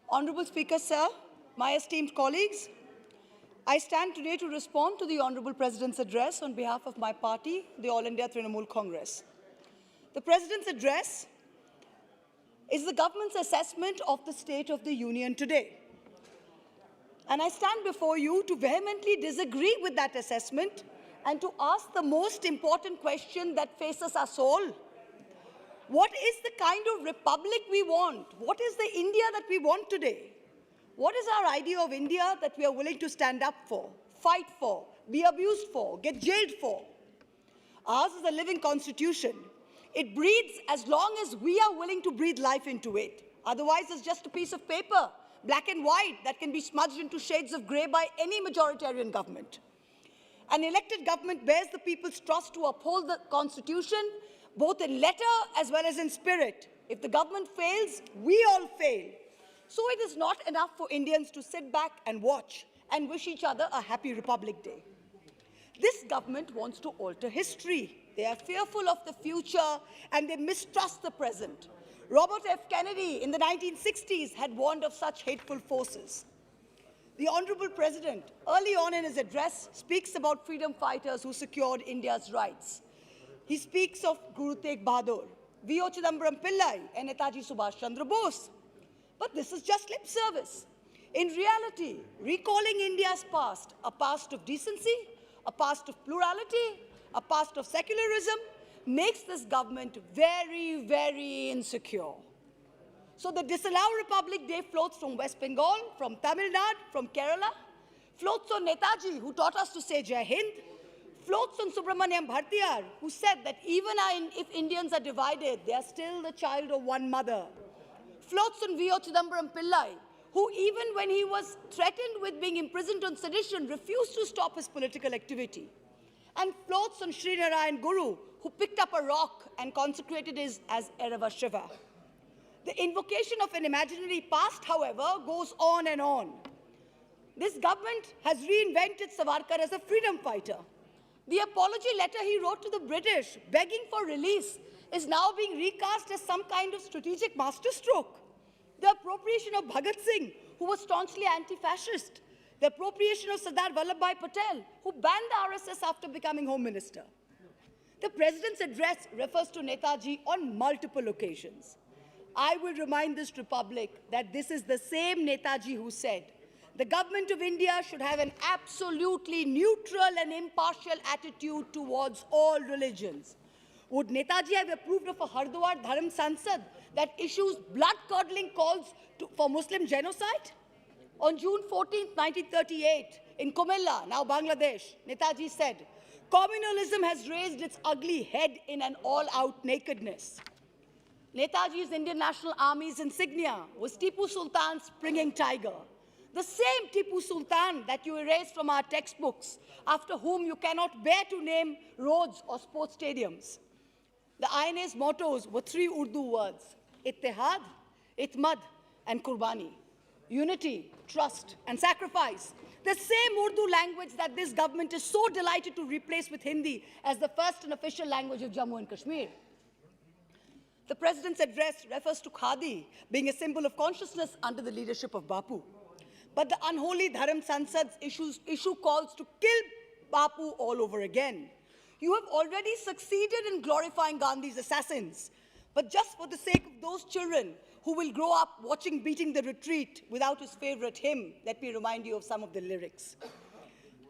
Honorable Speaker, sir, my esteemed colleagues, I stand today to respond to the Honorable President's address on behalf of my party, the All India Trinamool Congress. The President's address is the government's assessment of the state of the Union today. And I stand before you to vehemently disagree with that assessment and to ask the most important question that faces us all. What is the kind of republic we want? What is the India that we want today? What is our idea of India that we are willing to stand up for, fight for, be abused for, get jailed for? Ours is a living constitution. It breathes as long as we are willing to breathe life into it. Otherwise, it's just a piece of paper, black and white, that can be smudged into shades of grey by any majoritarian government. An elected government bears the people's trust to uphold the constitution, both in letter as well as in spirit. If the government fails, we all fail. So it is not enough for Indians to sit back and watch and wish each other a happy Republic Day. This government wants to alter history. They are fearful of the future and they mistrust the present. Robert F. Kennedy in the 1960s had warned of such hateful forces. The Honorable President, early on in his address, speaks about freedom fighters who secured India's rights. He speaks of Guru Tegh Bahadur, V.O. Chidambaram Pillai, and Netaji Subhash Chandra Bose. But this is just lip service. In reality, recalling India's past, a past of decency, a past of plurality, a past of secularism, makes this government very, very insecure. So the Disallow Republic Day floats from West Bengal, from Tamil Nadu, from Kerala, floats on Netaji, who taught us to say Jai Hind, floats on Subramaniam Bhartiyar, who said that even if Indians are divided, they are still the child of one mother. Floats on V.O. Chidambaram Pillai, who even when he was threatened with being imprisoned on sedition, refused to stop his political activity. And floats on Sri Narayan Guru, who picked up a rock and consecrated it as Erava Shiva. The invocation of an imaginary past, however, goes on and on. This government has reinvented Savarkar as a freedom fighter. The apology letter he wrote to the British, begging for release, is now being recast as some kind of strategic masterstroke. The appropriation of Bhagat Singh, who was staunchly anti-fascist. The appropriation of Sardar Vallabhbhai Patel, who banned the RSS after becoming Home Minister. The President's address refers to Netaji on multiple occasions. I will remind this Republic that this is the same Netaji who said, the government of India should have an absolutely neutral and impartial attitude towards all religions. Would Netaji have approved of a Hardwar Dharam Sansad that issues blood-curdling calls for Muslim genocide? On June 14, 1938, in Comilla, now Bangladesh, Netaji said, communalism has raised its ugly head in an all-out nakedness. Netaji's Indian National Army's insignia was Tipu Sultan's springing tiger. The same Tipu Sultan that you erased from our textbooks, after whom you cannot bear to name roads or sports stadiums. The INA's mottos were three Urdu words, Ittihad, Itmad, and Qurbani. Unity, trust, and sacrifice. The same Urdu language that this government is so delighted to replace with Hindi as the first and official language of Jammu and Kashmir. The President's address refers to Khadi being a symbol of consciousness under the leadership of Bapu. But the unholy Dharam Sansad's issue calls to kill Bapu all over again. You have already succeeded in glorifying Gandhi's assassins. But just for the sake of those children who will grow up watching Beating the Retreat without his favorite hymn, let me remind you of some of the lyrics.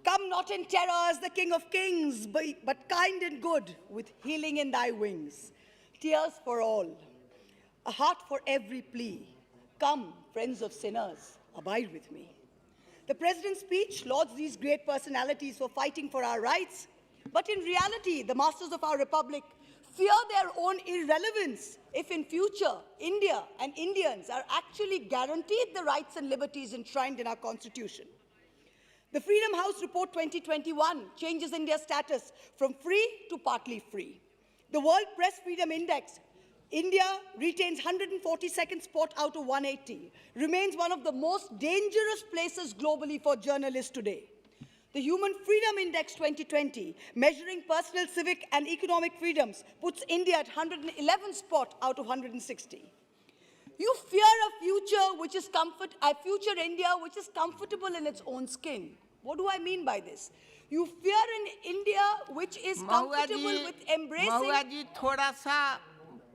Come not in terror as the King of Kings, but kind and good, with healing in thy wings. Tears for all, a heart for every plea. Come, friends of sinners, abide with me. The President's speech lauds these great personalities for fighting for our rights, but in reality, the masters of our republic fear their own irrelevance if in future India and Indians are actually guaranteed the rights and liberties enshrined in our constitution. The Freedom House Report 2021 changes India's status from free to partly free. The World Press Freedom Index, India retains 142nd spot out of 180, remains one of the most dangerous places globally for journalists today. The Human Freedom Index 2020, measuring personal, civic, and economic freedoms, puts India at 111th spot out of 160. You fear a future which is future India which is comfortable in its own skin. What do I mean by this? You fear an India which is comfortable with embracing. महुआ जी थोड़ा सा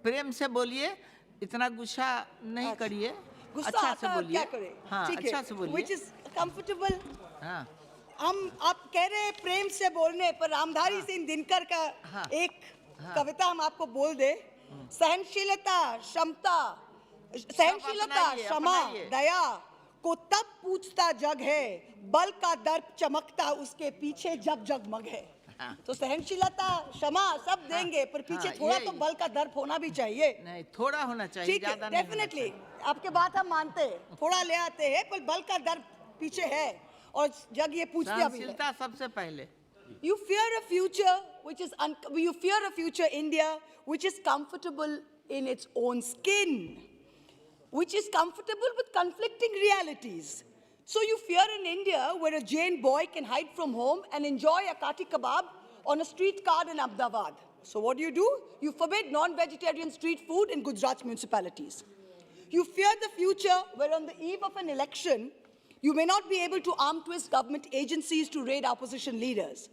प्रेम से बोलिए, इतना गुस्सा नहीं करिए, अच्छा से बोलिए, क्या करें? हाँ अच्छा से बोलिए, which is comfortable. हाँ आप कह रहे हैं प्रेम से बोलने पर रामधारी सिंह दिनकर का एक कविता हम आपको बोल दे. सहनशीलता क्षमा दया को तब पूछता जग है, बल का दर्प चमकता उसके पीछे जब जगमग है. तो सहनशीलता क्षमा सब देंगे, पर पीछे थोड़ा तो बल का दर्प होना भी चाहिए. नहीं, थोड़ा होना चाहिए, ज्यादा नहीं. डेफिनेटली आपके बात हम मानते हैं, थोड़ा ले आते हैं, पर बल का दर्प पीछे है और जग ये पूछती भी है. सहनशीलता सबसे पहले. You fear a future India which is comfortable in its own skin, which is comfortable with conflicting realities. So you fear an India where a Jain boy can hide from home and enjoy a kati kebab on a street cart in Ahmedabad. So what do? You forbid non-vegetarian street food in Gujarat municipalities. You fear the future where on the eve of an election, you may not be able to arm twist government agencies to raid opposition leaders.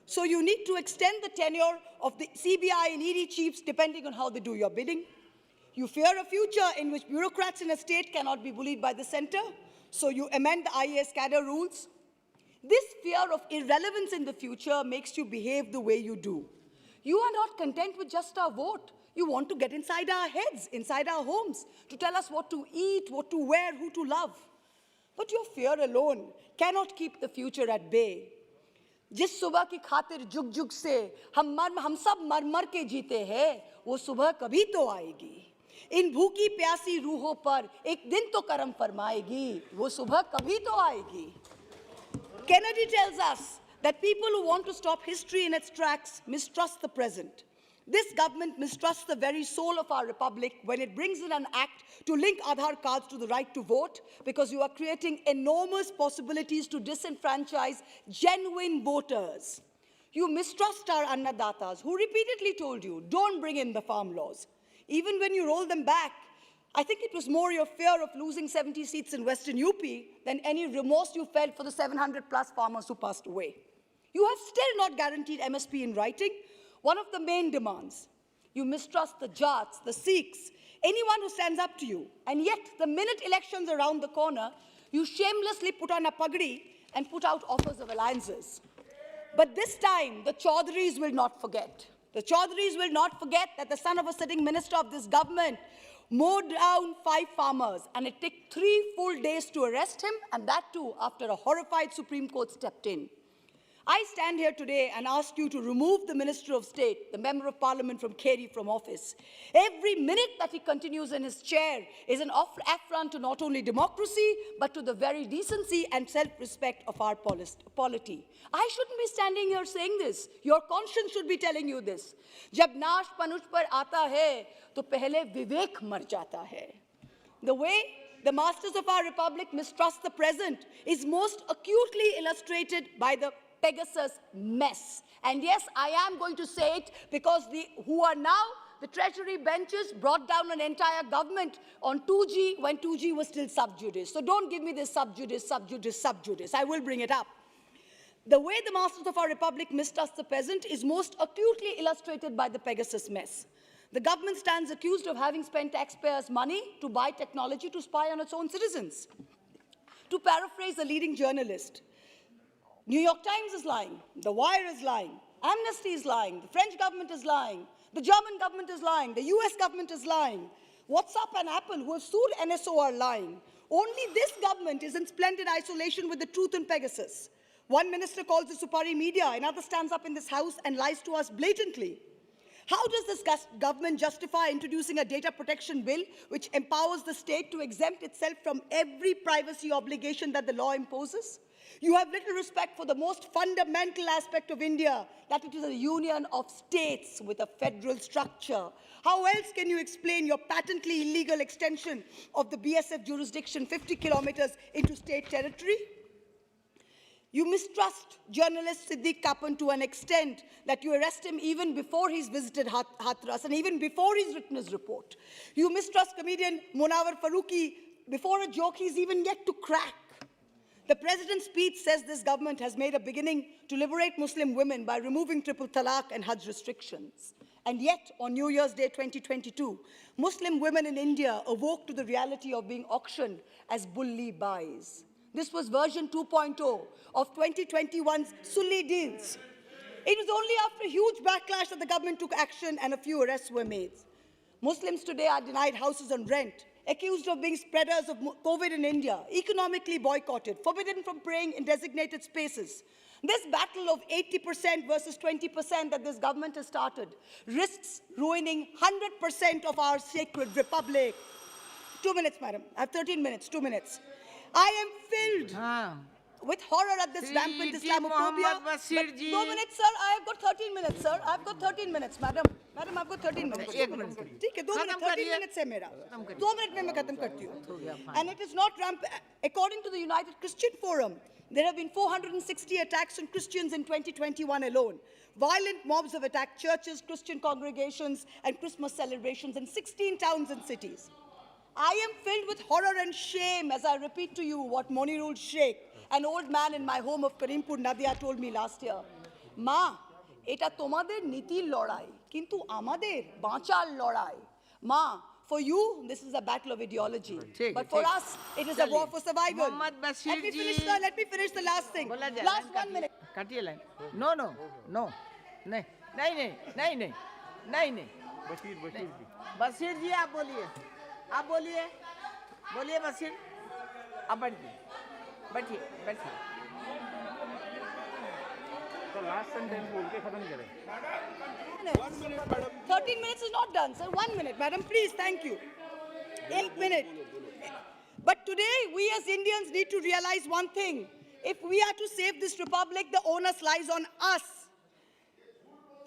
So you need to extend the tenure of the CBI and ED chiefs depending on how they do your bidding. You fear a future in which bureaucrats in a state cannot be bullied by the center, so you amend the IAS cadre rules. This fear of irrelevance in the future makes you behave the way you do. You are not content with just our vote. You want to get inside our heads, inside our homes, to tell us what to eat, what to wear, who to love. But your fear alone cannot keep the future at bay. जिस सुबह की खातिर जुग जुग से हम सब मर मर के जीते हैं, वो सुबह कभी तो आएगी. इन भूखी प्यासी रूहों पर एक दिन तो करम फरमाएगी, वो सुबह कभी तो आएगी. Kennedy tells us that people who want to stop history in its tracks mistrust the present. This government mistrusts the very soul of our republic when it brings in an act to link Aadhaar cards to the right to vote, because you are creating enormous possibilities to disenfranchise genuine voters. You mistrust our Annadatas, who repeatedly told you, don't bring in the farm laws. Even when you roll them back, I think it was more your fear of losing 70 seats in Western UP than any remorse you felt for the 700 plus farmers who passed away. You have still not guaranteed MSP in writing, one of the main demands. You mistrust the Jats, the Sikhs, anyone who stands up to you. And yet, the minute elections are around the corner, you shamelessly put on a pagdi and put out offers of alliances. But this time, the Chaudhrys will not forget. The Chaudhrys will not forget that the son of a sitting minister of this government mowed down 5 farmers, and it took 3 full days to arrest him, and that too after a horrified Supreme Court stepped in. I stand here today and ask you to remove the Minister of State, the Member of Parliament from Kheri, from office. Every minute that he continues in his chair is an affront to not only democracy, but to the very decency and self-respect of our polity. I shouldn't be standing here saying this. Your conscience should be telling you this. जब नाश पनुष पर आता है, तो पहले विवेक मर जाता है. The way the masters of our republic mistrust the present is most acutely illustrated by the Pegasus mess. And yes, I am going to say it because who are now the Treasury benches brought down an entire government on 2G when 2G was still sub judice. So don't give me this sub judice, sub judice, sub judice. I will bring it up. The way the masters of our republic mistrust the present is most acutely illustrated by the Pegasus mess. The government stands accused of having spent taxpayers' money to buy technology to spy on its own citizens. To paraphrase a leading journalist, New York Times is lying, The Wire is lying, Amnesty is lying, the French government is lying, the German government is lying, the US government is lying, WhatsApp and Apple, who have sued NSO, are lying. Only this government is in splendid isolation with the truth in Pegasus. One minister calls it Supari media, another stands up in this house and lies to us blatantly. How does this government justify introducing a data protection bill which empowers the state to exempt itself from every privacy obligation that the law imposes? You have little respect for the most fundamental aspect of India, that it is a union of states with a federal structure. How else can you explain your patently illegal extension of the BSF jurisdiction 50 kilometers into state territory? You mistrust journalist Siddiq Kappan to an extent that you arrest him even before he's visited Hathras and even before he's written his report. You mistrust comedian Munawar Farooqi before a joke he's even yet to crack. The president's speech says this government has made a beginning to liberate Muslim women by removing triple talaq and Hajj restrictions. And yet, on New Year's Day 2022, Muslim women in India awoke to the reality of being auctioned as bully buys. This was version 2.0 of 2021's Sulli deals. It was only after a huge backlash that the government took action and a few arrests were made. Muslims today are denied houses on rent, accused of being spreaders of COVID in India, economically boycotted, forbidden from praying in designated spaces. This battle of 80% versus 20% that this government has started risks ruining 100% of our sacred republic. 2 minutes, madam. I have 13 minutes, 2 minutes. I am filled with horror at this rampant Islamophobia. But 2 minutes, sir. I have got 13 minutes, sir. I've got 13 minutes, madam. Madam, I've got 13 minutes. 1 minute. ठीक है, 2 minutes, 13 minutes है मेरा. 2 minutes में मैं खत्म करती हूँ. And it is not rampant. According to the United Christian Forum, there have been 460 attacks on Christians in 2021 alone. Violent mobs have attacked churches, Christian congregations, and Christmas celebrations in 16 towns and cities. I am filled with horror and shame as I repeat to you what Monirul Sheikh, an old man in my home of Karimpur, Nadia, told me last year. Ma, এটা তোমাদের নীতির লড়াই, কিন্তু আমাদের বাঁচার লড়াই. Ma, for you, this is a battle of ideology. But for us, it is a war for survival. Let me finish, sir. Let me finish the last thing. Last 1 minute. काटिए line. No. नहीं. बशीर जी आप बोलिए. बोलिए बशीर. आप बैठिए. तो last sentence बोल के खत्म करें. 13 minutes is not done, sir. 1 minute, madam, please, thank you. 1 minute. But today, we as Indians need to realize one thing. If we are to save this republic, the onus lies on us.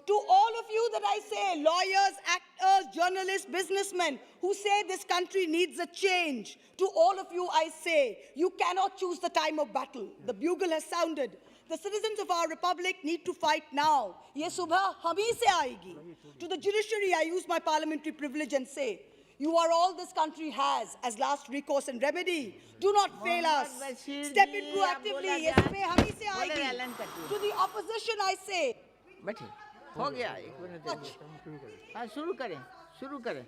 To all of you that I say, lawyers, actors, journalists, businessmen, who say this country needs a change, to all of you I say, you cannot choose the time of battle. The bugle has sounded. The citizens of our republic need to fight now. Ye subha hum hi se aayegi. To the judiciary, I use my parliamentary privilege and say, you are all this country has as last recourse and remedy. Do not fail us. Step in proactively. Ye subha hum hi se aayegi. To the opposition, I say. बैठिए. हो गया 1 minute. हाँ शुरू करें.